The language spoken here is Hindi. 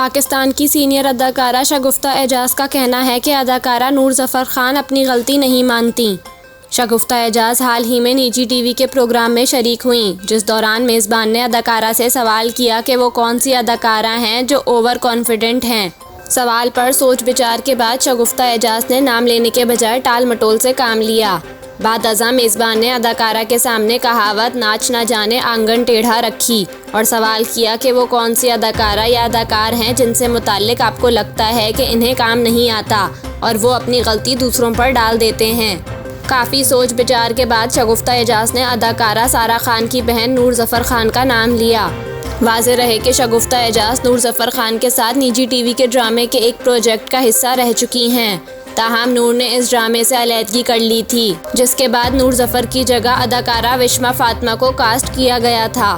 पाकिस्तान की सीनियर अदाकारा शगुफ्ता एजाज का कहना है कि अदाकारा नूर ज़फ़र खान अपनी गलती नहीं मानती। शगुफ्ता एजाज हाल ही में निजी टीवी के प्रोग्राम में शरीक हुईं, जिस दौरान मेज़बान ने अदाकारा से सवाल किया कि वो कौन सी अदाकारा हैं जो ओवर कॉन्फिडेंट हैं। सवाल पर सोच विचार के बाद शगुफ्ता एजाज ने नाम लेने के बजाय टाल मटोल से काम लिया। बाद अज़ां मेज़बान ने अदाकारा के सामने कहावत नाच ना जाने आंगन टेढ़ा रखी और सवाल किया कि वो कौन सी अदाकारा या अदाकार हैं जिनसे मुताल्लिक आपको लगता है कि इन्हें काम नहीं आता और वो अपनी गलती दूसरों पर डाल देते हैं। काफ़ी सोच विचार के बाद शगुफ्ता एजाज ने अदाकारा सारा खान की बहन नूर ज़फ़र खान का नाम लिया। वाज़ेह रहे कि शगुफ्ता एजाज नूर ज़फ़र खान के साथ निजी टीवी के ड्रामे के एक प्रोजेक्ट का हिस्सा रह चुकी हैं। ताहम नूर ने इस ड्रामे से अलहदगी कर ली थी, जिसके बाद नूर ज़फ़र की जगह अदाकारा विश्मा फ़ातिमा को कास्ट किया गया था।